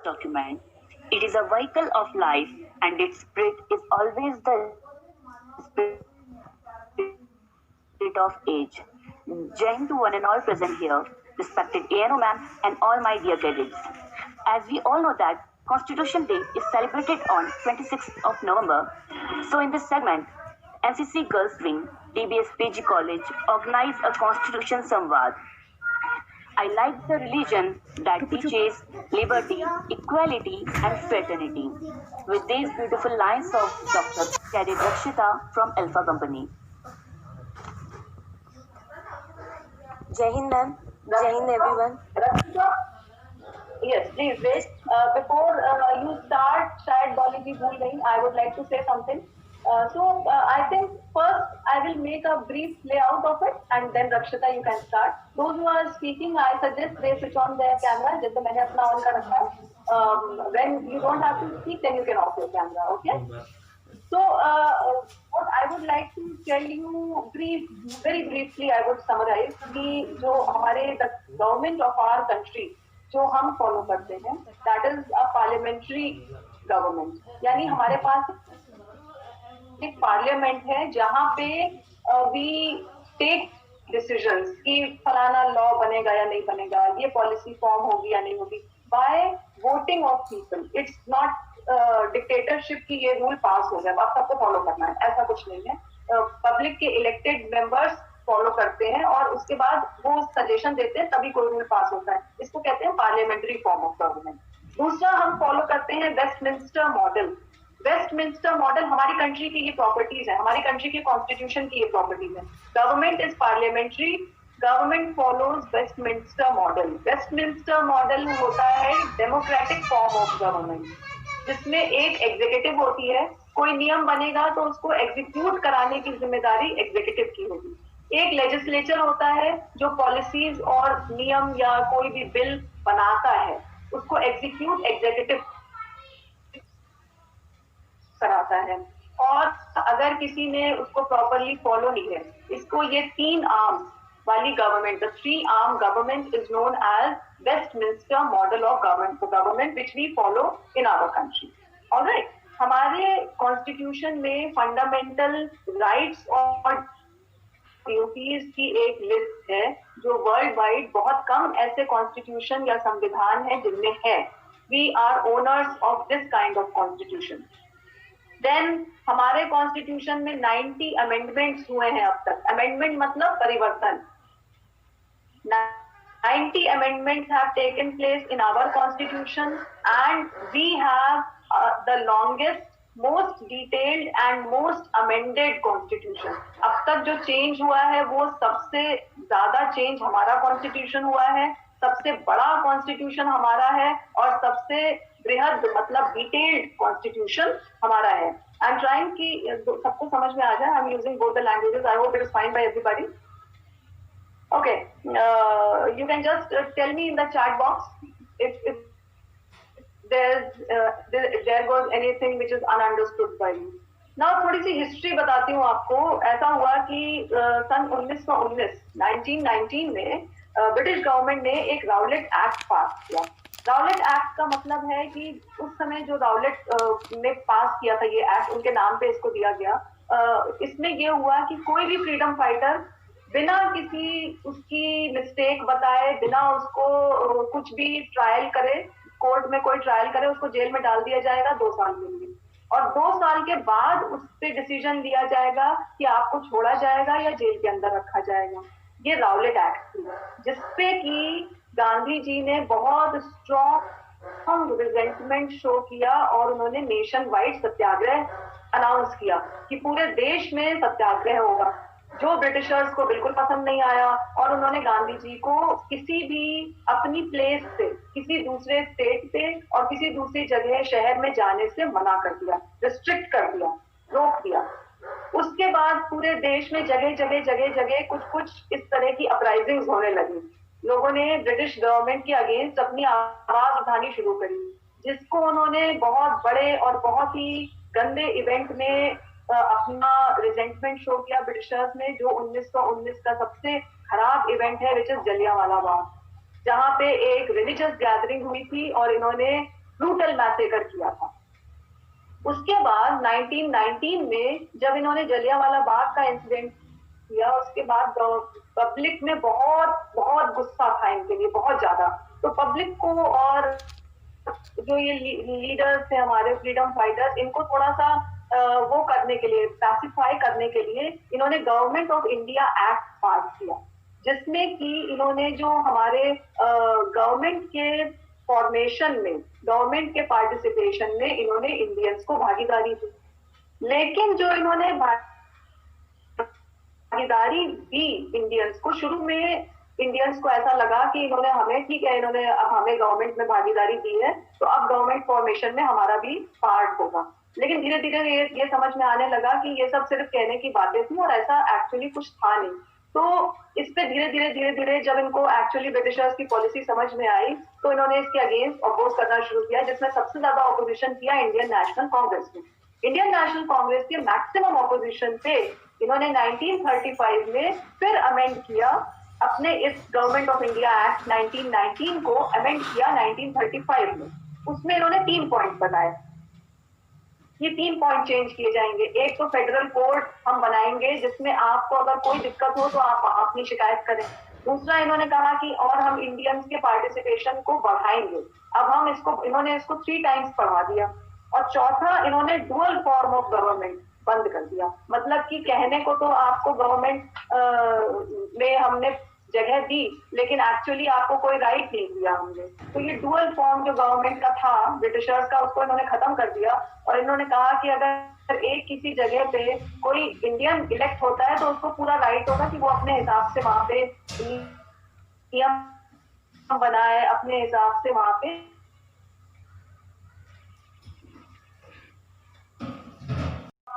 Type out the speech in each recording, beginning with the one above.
document. It is a vehicle of life, and its spirit is always the spirit of age. Jai Hind to one and all present here, respected ANO ma'am and all my dear cadets. As we all know that Constitution Day is celebrated on 26th of November, so in this segment, NCC Girls Wing, DBS PG College organized a Constitution Samvad. I like the religion that teaches liberty, equality, and fraternity. With these beautiful lines of Dr. Cadet Rakshita from Alpha Company. Jai Hind ma'am, Jai Hind everyone. Yes, please wait. Before you start Shayad Bolly Ki Bhool Gayi, I would like to say something. I think first I will make a brief layout of it and then Rakshita you can start. Those who are speaking, I suggest they switch on their camera. जैसे मैंने अपना on कर रखा है. When you don't have to speak, then you can off your camera. Okay? So, what I would like to tell you very briefly, I would summarize कि जो हमारे the government of our country जो हम follow करते हैं, that is a parliamentary government. यानी हमारे पास एक पार्लियामेंट है जहाँ पे we take decisions कि फलाना लॉ बनेगा या नहीं बनेगा, ये पॉलिसी फॉर्म होगी या नहीं होगी, by voting of people. It's not dictatorship की ये रूल पास हो गया, आप सबको फॉलो करना है, ऐसा कुछ नहीं है. पब्लिक के इलेक्टेड मेंबर्स फॉलो करते हैं और उसके बाद वो सजेशन देते हैं तभी कोई रूल पास होता है. इसको कहते हैं पार्लियामेंट्री फॉर्म ऑफ गवर्नमेंट. दूसरा हम फॉलो करते हैं वेस्टमिंस्टर मॉडल. वेस्टमिंस्टर मॉडल हमारी कंट्री की ये प्रॉपर्टीज है, हमारी कंट्री के कॉन्स्टिट्यूशन की ये प्रॉपर्टीज है. Government is parliamentary, government follows Westminster model. Westminster model होता है डेमोक्रेटिक फॉर्म ऑफ गवर्नमेंट जिसमें एक एग्जीक्यूटिव होती है. कोई नियम बनेगा तो उसको एग्जीक्यूट कराने की जिम्मेदारी एग्जीक्यूटिव की होगी. एक लेजिस्लेचर होता है जो पॉलिसीज और नियम या कोई भी बिल बनाता है, उसको एग्जीक्यूट एग्जीक्यूटिव कराता है. और अगर किसी ने उसको प्रॉपरली फॉलो नहीं है, इसको ये 3 आर्म वाली government, the 3 arm government is known as Westminster model of government which we follow in our country. Alright, हमारे कॉन्स्टिट्यूशन में फंडामेंटल राइट्स और ड्यूटीज की एक लिस्ट है जो वर्ल्ड वाइड बहुत कम ऐसे कॉन्स्टिट्यूशन या संविधान है जिनमें है. We are owners of this kind of constitution. Then हमारे कॉन्स्टिट्यूशन में 90 अमेंडमेंट्स हुए हैं अब तक. अमेंडमेंट मतलब परिवर्तन. 90 amendments have taken place in our constitution and we have the longest, most detailed and most amended constitution. अब तक जो चेंज हुआ है वो सबसे ज्यादा चेंज हमारा कॉन्स्टिट्यूशन हुआ है, सबसे बड़ा कॉन्स्टिट्यूशन हमारा है और सबसे बृहद मतलब डिटेल्ड कॉन्स्टिट्यूशन हमारा है. आई एम ट्राइंग कि सबको समझ में आ जाए. I am using both the languages. I hope it is fine bye everybody. Okay, you can just tell me in the chat box if there was anything which is ununderstood by you. Now थोड़ी सी history बताती हूँ आपको. ऐसा हुआ कि सन 1919 में British government ने एक राउलेट एक्ट पास किया. राउलेट एक्ट का मतलब है कि उस समय जो राउलेट ने पास किया था ये एक्ट, उनके नाम पे इसको दिया गया. इसमें ये हुआ कि कोई भी फ्रीडम फाइटर बिना किसी उसकी मिस्टेक बताए, बिना उसको कुछ भी ट्रायल करे, कोर्ट में कोई ट्रायल करे, उसको जेल में डाल दिया जाएगा 2 साल के लिए. और 2 साल के बाद उस पर डिसीजन लिया जाएगा कि आपको छोड़ा जाएगा या जेल के अंदर रखा जाएगा. ये राउलेट एक्ट थी जिसपे कि गांधी जी ने बहुत स्ट्रॉन्ग रिजेंटमेंट शो किया और उन्होंने नेशन वाइड सत्याग्रह अनाउंस किया कि पूरे देश में सत्याग्रह होगा, जो ब्रिटिशर्स को बिल्कुल पसंद नहीं आया. और उन्होंने गांधी जी को किसी भी अपनी प्लेस से किसी दूसरे स्टेट पे और किसी दूसरी जगह शहर में जाने से मना कर दिया, रिस्ट्रिक्ट कर दिया, रोक दिया. उसके बाद पूरे देश में जगह जगह कुछ इस तरह की अपराइजिंग्स होने लगी. लोगों ने ब्रिटिश गवर्नमेंट के अगेंस्ट अपनी आवाज उठानी शुरू करी, जिसको उन्होंने बहुत बड़े और बहुत ही गंदे इवेंट में अपना रिजेंटमेंट शो किया ब्रिटिशर्स ने, जो 1919 का सबसे खराब इवेंट है विच इज जलियांवाला बाग, जहाँ पे एक रिलीजियस गैदरिंग हुई थी और इन्होंने ब्रूटल मैसेकर किया था। उसके बाद 1919 में जब इन्होंने जलियांवाला बाग का इंसिडेंट किया, उसके बाद पब्लिक में बहुत बहुत गुस्सा था इनके लिए, बहुत ज्यादा। तो पब्लिक को और जो ये लीडर्स थे हमारे फ्रीडम फाइटर्स, इनको थोड़ा सा वो करने के लिए, पैसिफाई करने के लिए इन्होंने गवर्नमेंट ऑफ इंडिया एक्ट पास किया, जिसमें कि इन्होंने जो हमारे गवर्नमेंट के फॉर्मेशन में, गवर्नमेंट के पार्टिसिपेशन में इन्होंने इंडियंस को भागीदारी दी। लेकिन जो इन्होंने भागीदारी दी इंडियंस को, शुरू में इंडियंस को ऐसा लगा कि इन्होंने हमें, ठीक है, इन्होंने अब हमें गवर्नमेंट में भागीदारी दी है तो अब गवर्नमेंट फॉर्मेशन में हमारा भी पार्ट होगा। लेकिन धीरे धीरे ये समझ में आने लगा कि ये सब सिर्फ कहने की बातें थी और ऐसा एक्चुअली कुछ था नहीं। तो इस पे धीरे धीरे जब इनको एक्चुअली ब्रिटिशर्स की पॉलिसी समझ में आई तो इन्होंने इसके अगेंस्ट अपोज करना शुरू किया, जिसमें सबसे ज्यादा ऑपोजिशन किया इंडियन नेशनल कांग्रेस ने। इंडियन नेशनल कांग्रेस के मैक्सिमम ऑपोजिशन पे इन्होंने 1935 में फिर अमेंड किया अपने इस गवर्नमेंट ऑफ इंडिया एक्ट 1919 को अमेंड किया 1935 में। उसमें इन्होंने 3 पॉइंट बताए, ये 3 पॉइंट चेंज किए जाएंगे। एक तो फेडरल कोर्ट हम बनाएंगे जिसमें आपको अगर कोई दिक्कत हो तो आप अपनी शिकायत करें। दूसरा इन्होंने कहा कि और हम इंडियंस के पार्टिसिपेशन को बढ़ाएंगे, अब हम इसको, इन्होंने इसको 3 टाइम्स बढ़ा दिया। और चौथा, इन्होंने डुअल फॉर्म ऑफ गवर्नमेंट बंद कर दिया। मतलब कि कहने को तो आपको गवर्नमेंट में हमने जगह दी, लेकिन एक्चुअली आपको कोई राइट नहीं दिया हमने। तो ये डुअल फॉर्म जो गवर्नमेंट का था ब्रिटिशर्स का, उसको इन्होंने खत्म कर दिया। और इन्होंने कहा कि अगर एक किसी जगह पे कोई इंडियन इलेक्ट होता है तो उसको पूरा राइट होगा कि वो अपने हिसाब से वहां पे नियम बनाए, अपने हिसाब से वहां पे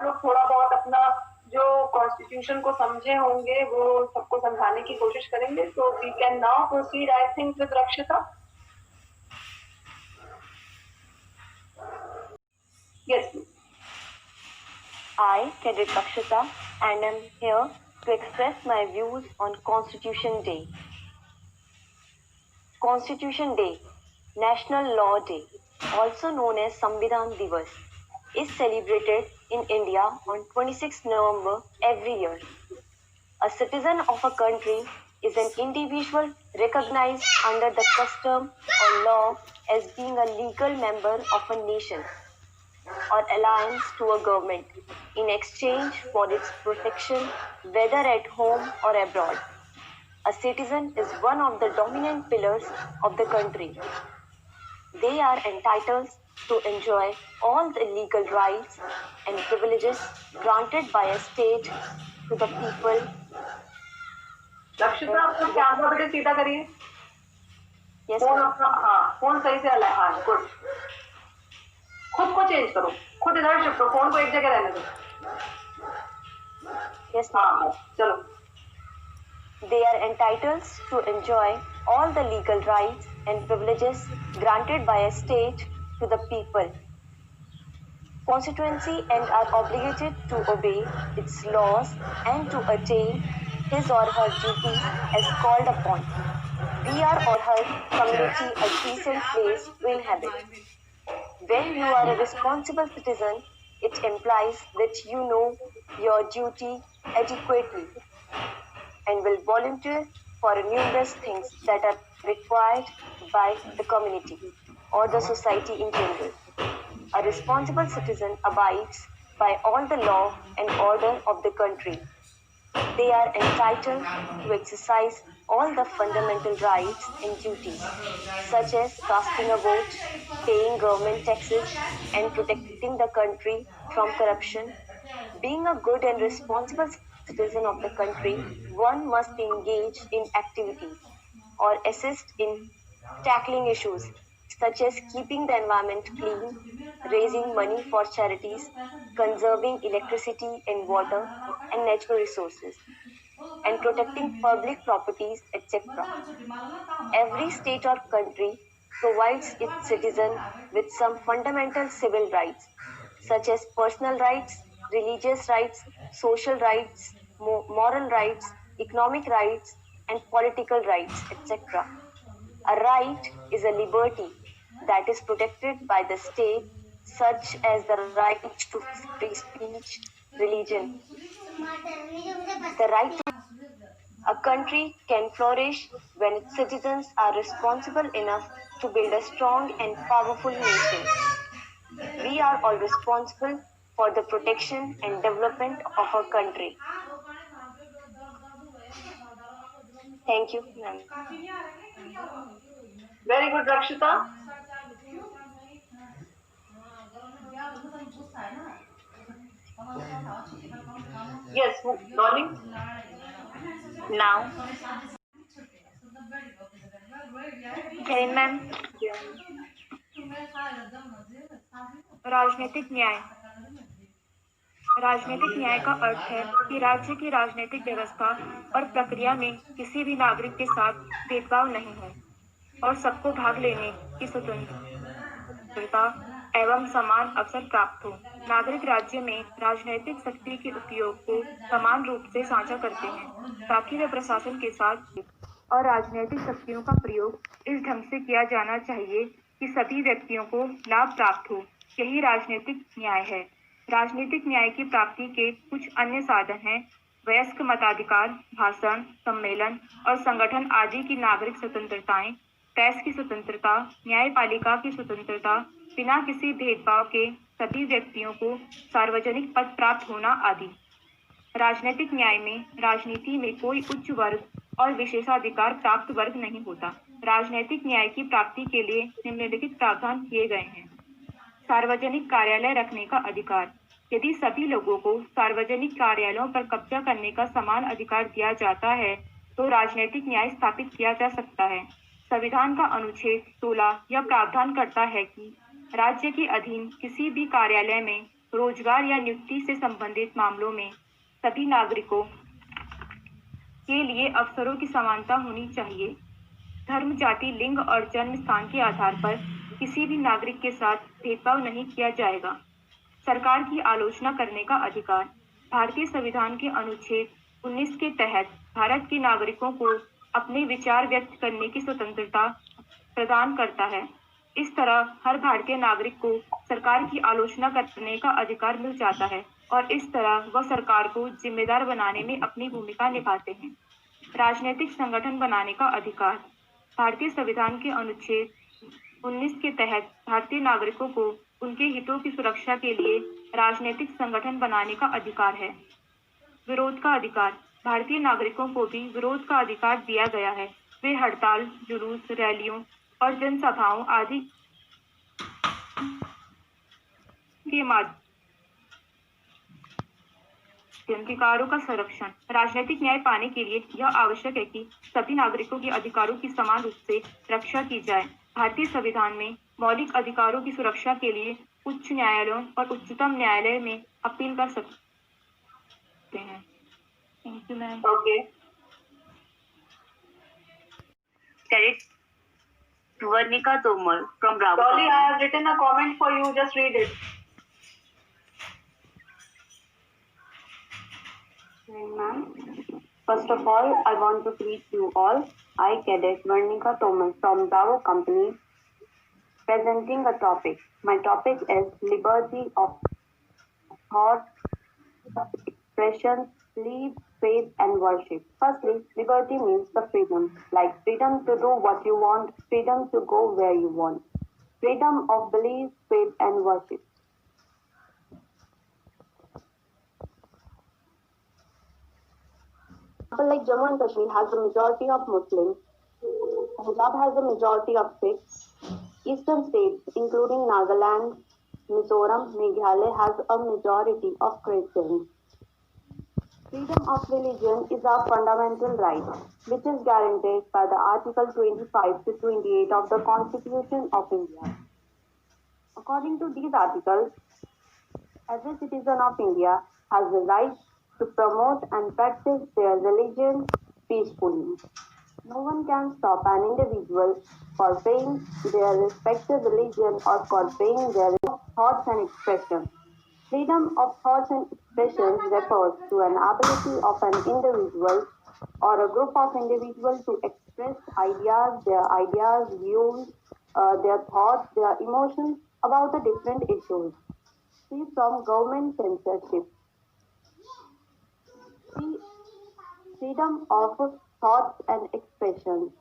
लोग थोड़ा बहुत अपना जो कॉन्स्टिट्यूशन को समझे होंगे वो सबको समझाने की कोशिश करेंगे। तो we can now proceed I think with Rakshita. Yes, I, Cadet Rakshita, and am here to express my views on Constitution Day. Constitution Day, National Law Day, also known as Samvidhan Divas, is celebrated in India on 26 November every year. A citizen of a country is an individual recognized under the custom or law as being a legal member of a nation or alliance to a government in exchange for its protection, whether at home or abroad. A citizen is one of the dominant pillars of the country. They are entitled to enjoy all the legal rights and privileges granted by a state to the people. रक्षिता, आपको camera बेटे सीधा करिए। Yes, phone ma'am. अपना, हाँ, phone सही से हला है। हाँ, गुड। खुद को चेंज करो, खुद इधर शिफ्ट हो, फोन को एक जगह रहने दो। Yes, ma'am. हाँ, चलो। They are entitled to enjoy all the legal rights and privileges granted by a state to the people. Constituency and are obligated to obey its laws and to attain his or her duties as called upon. We are or her community a decent place to inhabit. When you are a responsible citizen, it implies that you know your duty adequately and will volunteer for numerous things that are required by the community or the society in general. A responsible citizen abides by all the law and order of the country. They are entitled to exercise all the fundamental rights and duties, such as casting a vote, paying government taxes, and protecting the country from corruption. Being a good and responsible citizen of the country, one must engage in activities or assist in tackling issues such as keeping the environment clean, raising money for charities, conserving electricity and water and natural resources, and protecting public properties, etc. Every state or country provides its citizens with some fundamental civil rights, such as personal rights, religious rights, social rights, moral rights, economic rights, and political rights, etc. A right is a liberty that is protected by the state, such as the right to free speech, religion, the right to. A country can flourish when its citizens are responsible enough to build a strong and powerful nation. We are all responsible for the protection and development of our country. Thank you, ma'am. Very good, Rakshita. Yes, Dolly. Now, Jain ma'am, राजनीतिक न्याय। राजनीतिक न्याय का अर्थ है कि राज्य की राजनीतिक व्यवस्था और प्रक्रिया में किसी भी नागरिक के साथ भेदभाव नहीं है और सबको भाग लेने की स्वतंत्रता एवं समान अवसर प्राप्त हो। नागरिक राज्य में राजनीतिक शक्ति के उपयोग को समान रूप से साझा करते हैं ताकि वे प्रशासन के साथ, और राजनीतिक शक्तियों का प्रयोग इस ढंग से किया जाना चाहिए कि सभी व्यक्तियों को लाभ प्राप्त हो। यही राजनीतिक न्याय है। राजनीतिक न्याय की प्राप्ति के कुछ अन्य साधन हैं: वयस्क मताधिकार, भाषण, सम्मेलन और संगठन आदि की नागरिक स्वतंत्रताएं, प्रेस की स्वतंत्रता, न्यायपालिका की स्वतंत्रता, बिना किसी भेदभाव के सभी व्यक्तियों को सार्वजनिक पद प्राप्त होना आदि। राजनीतिक न्याय में राजनीति में कोई उच्च वर्ग और विशेषाधिकार प्राप्त वर्ग नहीं होता। राजनीतिक न्याय की प्राप्ति के लिए निम्नलिखित प्रावधान किए गए हैं। सार्वजनिक कार्यालय रखने का अधिकार। यदि सभी लोगों को सार्वजनिक कार्यालयों पर कब्जा करने का समान अधिकार दिया जाता है तो राजनीतिक न्याय स्थापित किया जा सकता है। संविधान का अनुच्छेद 16 यह प्रावधान करता है कि राज्य के अधीन किसी भी कार्यालय में रोजगार या नियुक्ति से संबंधित मामलों में सभी नागरिकों के लिए अवसरों की समानता होनी चाहिए। धर्म, जाति, लिंग और जन्म स्थान के आधार पर किसी भी नागरिक के साथ भेदभाव नहीं किया जाएगा। सरकार की आलोचना करने का अधिकार। भारतीय संविधान के अनुच्छेद 19 के तहत भारत के नागरिकों को अपने विचार व्यक्त करने की स्वतंत्रता प्रदान करता है। इस तरह हर भारतीय नागरिक को सरकार की आलोचना करने का अधिकार मिल जाता है और इस तरह वह सरकार को जिम्मेदार बनाने में अपनी भूमिका निभाते हैं। राजनीतिक संगठन बनाने का अधिकार। भारतीय संविधान के अनुच्छेद 19 के तहत भारतीय नागरिकों को उनके हितों की सुरक्षा के लिए राजनीतिक संगठन बनाने का अधिकार है। विरोध का अधिकार। भारतीय नागरिकों को भी विरोध का अधिकार दिया गया है। वे हड़ताल, जुलूस, रैलियों और जनसभाओं आदि के माध्यम अधिकारों का संरक्षण। राजनीतिक न्याय पाने के लिए यह आवश्यक है कि सभी नागरिकों के अधिकारों की समान रूप से रक्षा की जाए। भारतीय संविधान में मौलिक अधिकारों की सुरक्षा के लिए उच्च न्यायालयों और उच्चतम न्यायालय में अपील कर सकते हैं। Thank you ma'am. Okay. correct. Varnika Tomar from Bravo. Dolly, I have written a comment for you. Just read it. Ma'am, first of all, I want to greet you all. I, Cadet Varnika Tomar from Bravo Company, presenting a topic. My topic is liberty of thought, expression, belief, faith, and worship. Firstly, liberty means the freedom, like freedom to do what you want, freedom to go where you want, freedom of belief, faith, and worship. Like Jammu and Kashmir has a majority of Muslims, Punjab has a majority of Sikhs, Eastern states including Nagaland, Mizoram, Meghalaya has a majority of Christians. Freedom of religion is a fundamental right, which is guaranteed by the Article 25 to 28 of the Constitution of India. According to these articles, every citizen of India has the right to promote and practice their religion peacefully. No one can stop an individual for paying their respective religion or for paying their thoughts and expression. Freedom of thoughts and expression refers to an ability of an individual or a group of individuals to express ideas, their ideas, views, their thoughts, their emotions about the different issues, free from government censorship. Free, freedom of thoughts and expression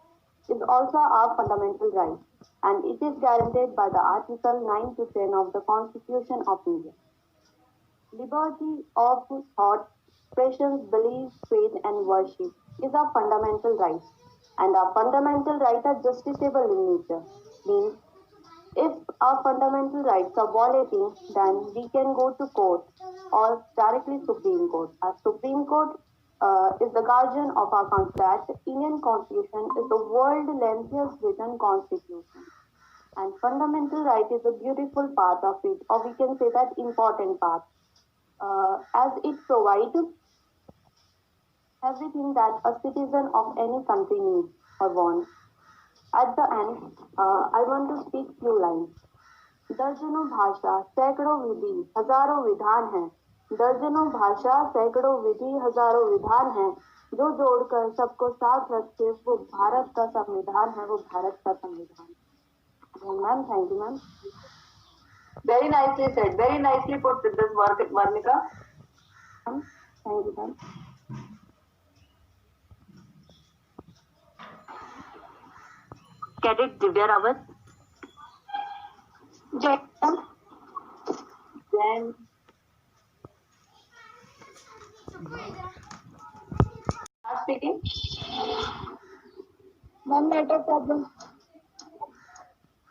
is also our fundamental right, and it is guaranteed by the Article 9 to 10 of the Constitution of India. Liberty of thought, expression, belief, faith, and worship is a fundamental right, and our fundamental rights are justiciable in nature. Means, if our fundamental rights are violating, then we can go to court or directly Supreme Court. Our Supreme Court is the guardian of our constitution. The Indian Constitution is the world's lengthiest written constitution. And fundamental right is a beautiful part of it, or we can say that important part, as it provides everything that a citizen of any country needs or wants. At the end, I want to speak few lines. दर्जनों भाषा सैकड़ों विधि हजारों विधान हैं, दर्जनों भाषा सैकड़ों विधि हजारों विधान हैं, जो जोड़कर सबको साथ रखे वो भारत का संविधान है, वो भारत का संविधान। Ma'am, thank you ma'am. Very nicely said. Very nicely put this, Varnika. Thank you, ma'am. Cadet Divya Rawat. Then speaking. Ma'am, network problem.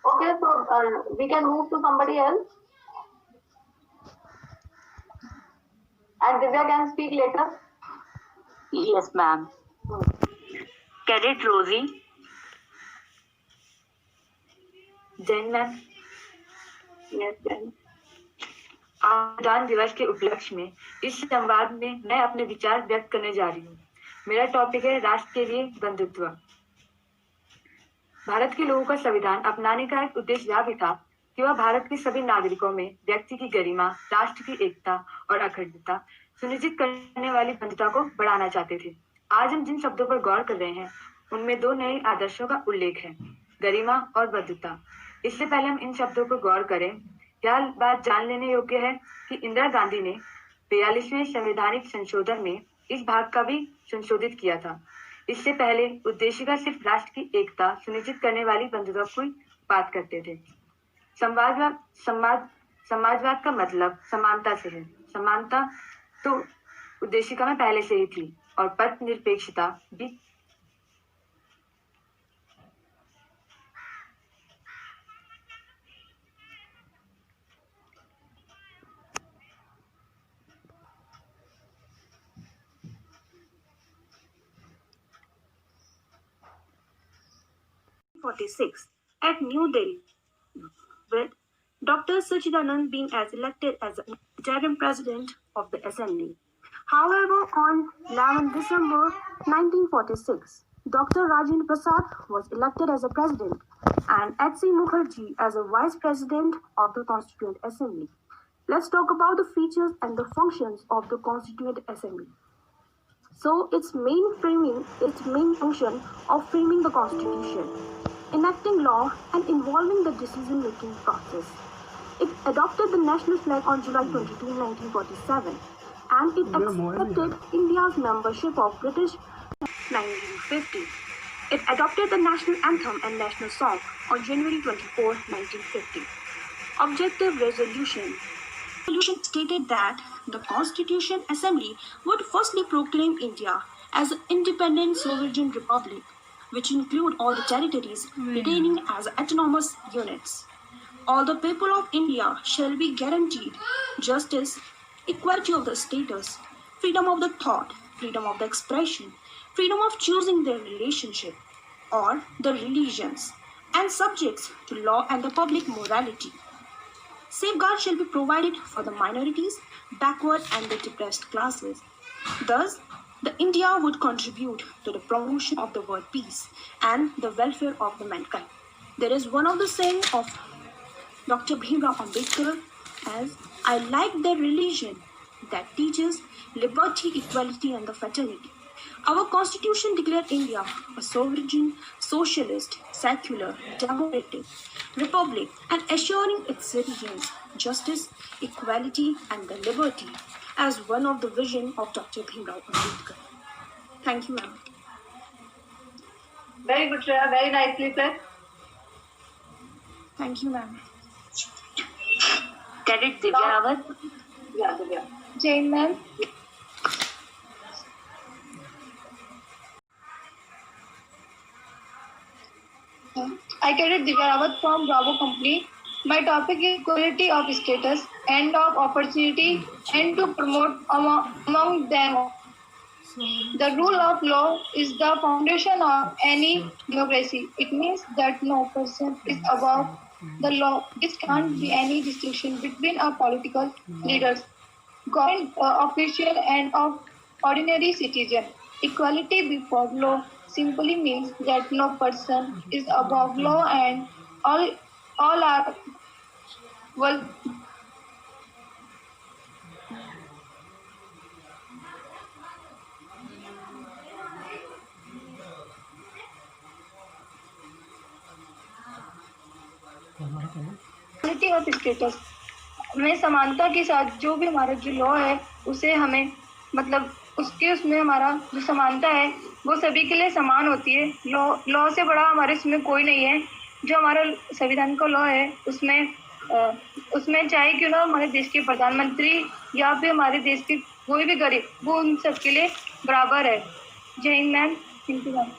Okay, so we can move to somebody else. And Divya can speak later. Yes, ma'am. Cadet Rosie. Jain ma'am. Yes, then. संविधान दिवस के उपलक्ष्य में इस संवाद में मैं अपने विचार व्यक्त करने जा रही हूँ। मेरा टॉपिक है राष्ट्र के लिए बंधुत्व। भारत के लोगों का संविधान अपनाने का एक उद्देश्य यह भी था कि वह भारत के सभी नागरिकों में व्यक्ति की गरिमा, राष्ट्र की एकता और अखंडता सुनिश्चित करने वाली बंधुता को बढ़ाना चाहते थे। आज हम जिन शब्दों पर गौर कर रहे हैं उनमें दो नए आदर्शों का उल्लेख है, गरिमा और बंधुता। इससे पहले हम इन शब्दों पर गौर करें, यह बात जान लेने योग्य है कि इंदिरा गांधी ने 42वें संवैधानिक संशोधन में इस भाग का भी संशोधित किया था। इससे पहले उद्देशिका सिर्फ राष्ट्र की एकता सुनिश्चित करने वाली बंधुता की बात करते थे। समाजवाद का मतलब समानता से है। समानता तो उद्देशिका में पहले से ही थी और पथ निरपेक्षता भी। At New Delhi, with Dr. Sachidanand being elected as the interim president of the assembly. However, on 11 December 1946, Dr. Rajendra Prasad was elected as a president and H.C. Mukherjee as a vice president of the Constituent Assembly. Let's talk about the features and the functions of the Constituent Assembly. So, its main function of framing the Constitution, enacting law and involving the decision-making process. It adopted the national flag on July 22, 1947, and it accepted India's membership of British 1950. It adopted the national anthem and national song on January 24, 1950. Objective resolution. The resolution stated that the Constitution Assembly would firstly proclaim India as an independent sovereign republic, which include all the territories retaining as autonomous units. All the people of India shall be guaranteed justice, equality of the status, freedom of the thought, freedom of the expression, freedom of choosing their relationship or the religions, and subjects to law and the public morality. Safeguards shall be provided for the minorities, backward and the depressed classes. Thus, the India would contribute to the promotion of the world peace and the welfare of the mankind. There is one of the saying of Dr. Bhimrao Ambedkar as, I like the religion that teaches liberty, equality and the fraternity. Our constitution declared India a sovereign socialist, secular, democratic republic and assuring its citizens justice, equality, and the liberty as one of the vision of Dr. Bhimrao Ambedkar. Thank you, ma'am. Very good, Shreya. Very nicely said. Thank you, ma'am. Cadet Divya Rawat. Yeah, Divya. Jane ma'am. I cadet Divya Rawat from Bravo Company. My topic is equality of status and of opportunity and to promote among them. The rule of law is the foundation of any democracy. It means that no person is above the law. This can't be any distinction between our political leaders, government official and of ordinary citizen. Equality before law simply means that no person is above law and all are well. Equality of status में समानता के साथ जो भी हमारा जो law है उसे हमें मतलब उसमें हमारा जो समानता है वो सभी के लिए समान होती है। लॉ से बड़ा हमारे इसमें कोई नहीं है। जो हमारा संविधान का लॉ है उसमें चाहे क्यों ना हमारे देश के प्रधानमंत्री या फिर हमारे देश के कोई भी गरीब वो उन सबके लिए बराबर है। जय Hind ma'am. Thank you ma'am.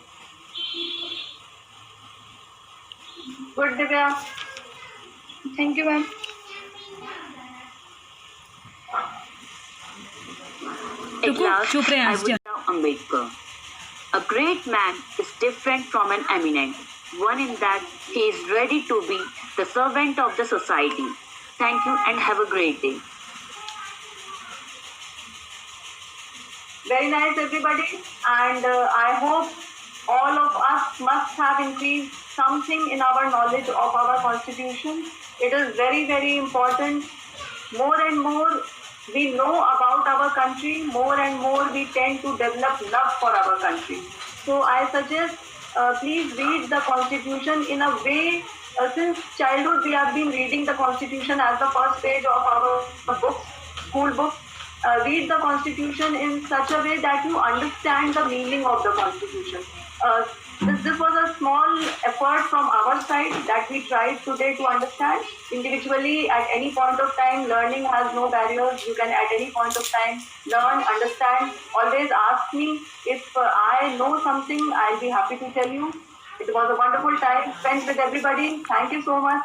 Good, Divya. Thank you ma'am. At last, I would love Ambedkar. A great man is different from an eminent, one in that he is ready to be the servant of the society. Thank you and have a great day. Very nice, everybody. And I hope all of us must have increased something in our knowledge of our constitution. It is very, very important. More and more we know about our country, more and more we tend to develop love for our country. So I suggest please read the constitution in a way, since childhood we have been reading the constitution as the first page of our books, school books. Read the constitution in such a way that you understand the meaning of the constitution. This was a small effort from our side that we tried today to understand. Individually, at any point of time, learning has no barriers. You can at any point of time learn, understand. Always ask me if I know something. I'll be happy to tell you. It was a wonderful time spent with everybody. Thank you so much.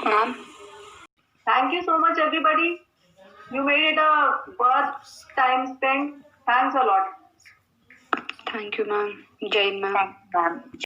Ma'am. Thank you so much, everybody. You made it a worth time spent. Thanks a lot. Thank you, ma'am. Jai Hind, ma'am.